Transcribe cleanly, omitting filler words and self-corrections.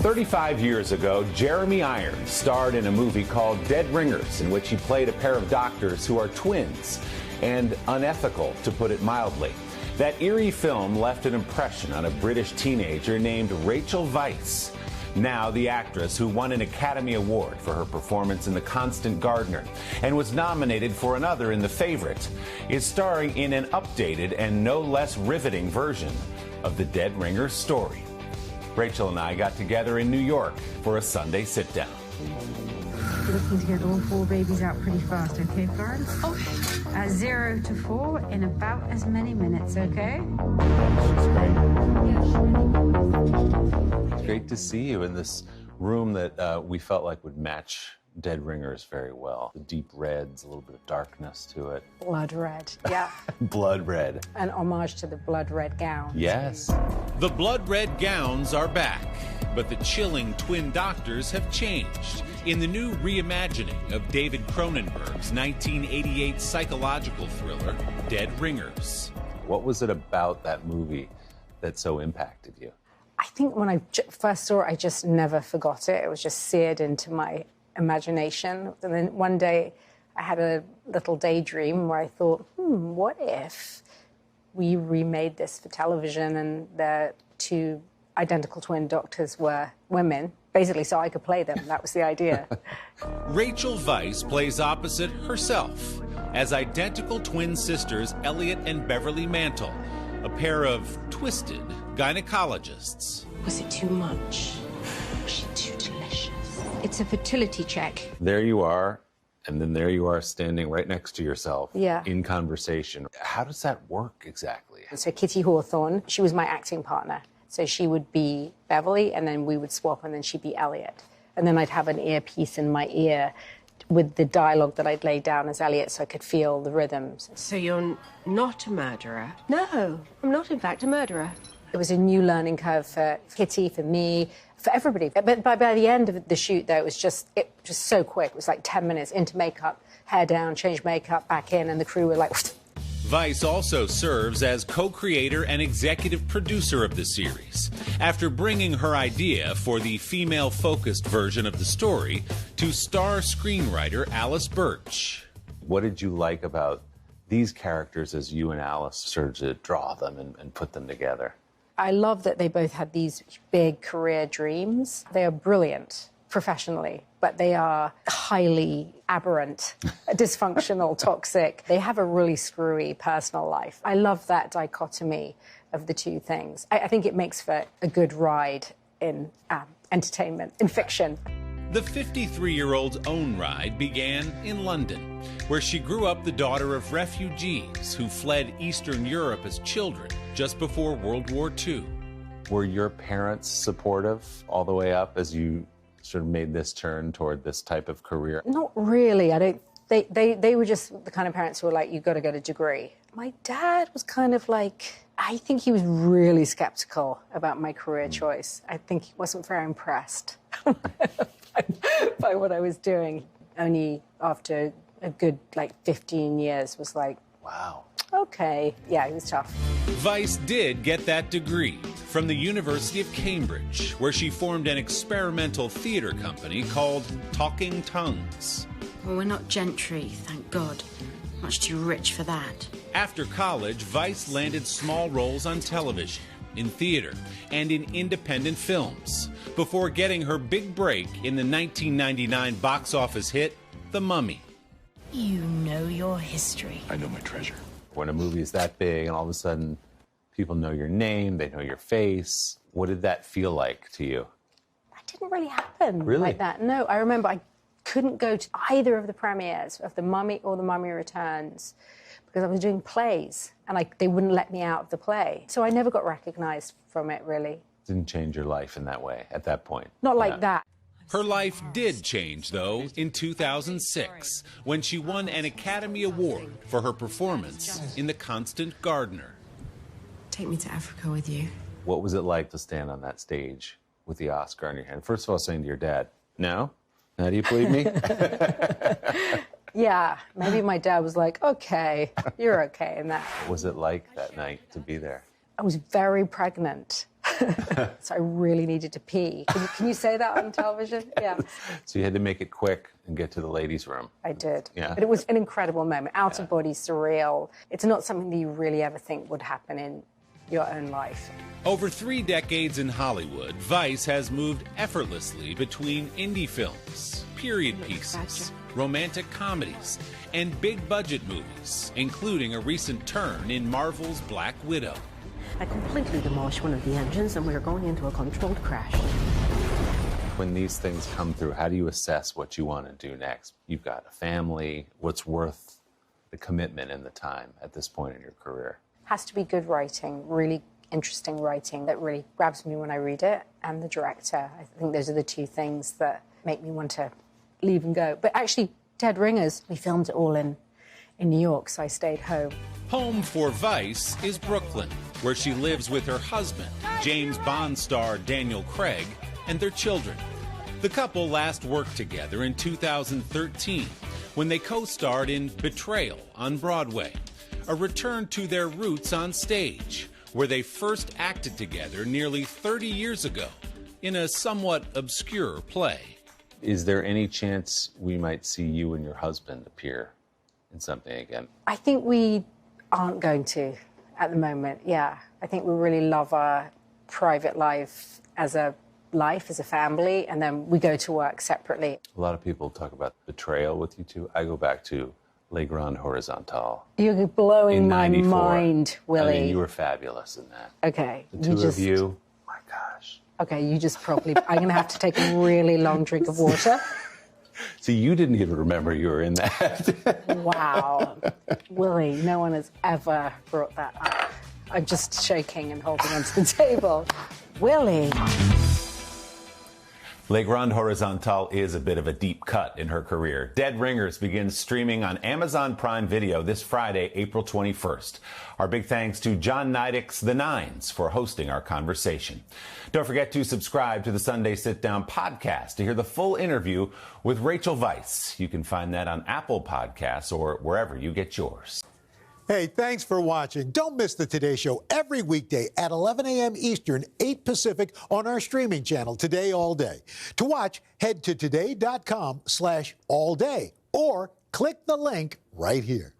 35 years ago, Jeremy Irons starred in a movie called Dead Ringers, in which he played a pair of doctors who are twins, and unethical, to put it mildly. That eerie film left an impression on a British teenager named Rachel Weisz. Now the actress, who won an Academy Award for her performance in The Constant Gardener and was nominated for another in The Favourite, is starring in an updated and no less riveting version of the Dead Ringers story. Rachel and I got together in New York for a Sunday Sitdown. Looking to get all 4 babies out pretty fast, okay, Florence? Oh. 0 to 4 in about as many minutes, okay? It's great to see you in this room that we felt like would match Dead Ringers very well. The deep reds, a little bit of darkness to it. Blood red, yeah. Blood red. An homage to the blood red gown. Yes. The blood red gowns are back, but the chilling twin doctors have changed in the new reimagining of David Cronenberg's 1988 psychological thriller, Dead Ringers. What was it about that movie that so impacted you? I think when I first saw it, I just never forgot it. It was just seared into my imagination. And then one day I had a little daydream where I thought, what if we remade this for television and the 2 identical twin doctors were women, basically so I could play them. That was the idea. Rachel Weisz plays opposite herself as identical twin sisters Elliot and Beverly Mantle, a pair of twisted gynecologists. Was it too much? Was she too delicious? It's a fertility check. There you are, and then there you are standing right next to yourself in conversation. How does that work exactly? So Kitty Hawthorne, she was my acting partner. So she would be Beverly, and then we would swap, and then she'd be Elliot. And then I'd have an earpiece in my ear with the dialogue that I'd laid down as Elliot so I could feel the rhythms. So you're not a murderer? No, I'm not, in fact, a murderer. It was a new learning curve for Kitty, for me, for everybody. But by the end of the shoot, though, it was just so quick. It was like 10 minutes into makeup, hair down, change makeup, back in, and the crew were like... Weisz also serves as co-creator and executive producer of the series, after bringing her idea for the female-focused version of the story to star screenwriter Alice Birch. What did you like about these characters as you and Alice started to draw them and put them together? I love that they both had these big career dreams. They are brilliant professionally, but they are highly aberrant, dysfunctional, toxic. They have a really screwy personal life. I love that dichotomy of the 2 things. I think it makes for a good ride in entertainment, in fiction. The 53-year-old's own ride began in London, where she grew up the daughter of refugees who fled Eastern Europe as children just before World War II. Were your parents supportive all the way up as you sort of made this turn toward this type of career? Not really. They were just the kind of parents who were like, you've got to get a degree. My dad was kind of like, I think he was really skeptical about my career choice. I think he wasn't very impressed by what I was doing. Only after a good, 15 years was like, wow. Okay. Yeah, he was tough. Weisz did get that degree from the University of Cambridge, where she formed an experimental theater company called Talking Tongues. Well, we're not gentry, thank God. Much too rich for that. After college, Weisz landed small roles on television, in theater, and in independent films, before getting her big break in the 1999 box office hit, The Mummy. You know your history. I know my treasure. When a movie is that big and all of a sudden people know your name, they know your face, what did that feel like to you? That didn't really happen Really? like that. No, I remember I couldn't go to either of the premieres of The Mummy or The Mummy Returns because I was doing plays and they wouldn't let me out of the play. So I never got recognized from it, really. Didn't change your life in that way at that point? Not like that. Her life did change, though, in 2006, when she won an Academy Award for her performance in The Constant Gardener. Take me to Africa with you. What was it like to stand on that stage with the Oscar in your hand? First of all, saying to your dad, no? Now do you believe me? Yeah, maybe my dad was like, okay, you're okay in that. What was it like that night to be there? I was very pregnant. So I really needed to pee. Can you say that on television? Yeah. So you had to make it quick and get to the ladies' room. I did. Yeah. But it was an incredible moment, out of body, surreal. It's not something that you really ever think would happen in your own life. Over 3 decades in Hollywood, Weisz has moved effortlessly between indie films, period pieces, romantic comedies, and big-budget movies, including a recent turn in Marvel's Black Widow. I completely demolished one of the engines, and we were going into a controlled crash. When these things come through, how do you assess what you want to do next? You've got a family. What's worth the commitment and the time at this point in your career? Has to be good writing, really interesting writing that really grabs me when I read it, and the director. I think those are the 2 things that make me want to leave and go. But actually, Dead Ringers, we filmed it all in New York, so I stayed home. Home for Weisz is Brooklyn, where she lives with her husband, James Bond star Daniel Craig, and their children. The couple last worked together in 2013 when they co-starred in Betrayal on Broadway, a return to their roots on stage, where they first acted together nearly 30 years ago in a somewhat obscure play. Is there any chance we might see you and your husband appear in something again? I think we aren't going to at the moment, yeah. I think we really love our private life as a family, and then we go to work separately. A lot of people talk about Betrayal with you two. I go back to Les Grandes Horizontales. You're blowing my 94. mind, Willie. I mean, you were fabulous in that. Okay. The two of you, my gosh. Okay, you just probably... I'm going to have to take a really long drink of water. See, you didn't even remember you were in that. Wow. Willie, no one has ever brought that up. I'm just shaking and holding onto the table. Willie. Les Grandes Horizontales is a bit of a deep cut in her career. Dead Ringers begins streaming on Amazon Prime Video this Friday, April 21st. Our big thanks to John Nidix, The Nines, for hosting our conversation. Don't forget to subscribe to the Sunday Sitdown podcast to hear the full interview with Rachel Weisz. You can find that on Apple Podcasts or wherever you get yours. Hey, thanks for watching. Don't miss the Today Show every weekday at 11 a.m. Eastern, 8 Pacific on our streaming channel, Today All Day. To watch, head to today.com/allday or click the link right here.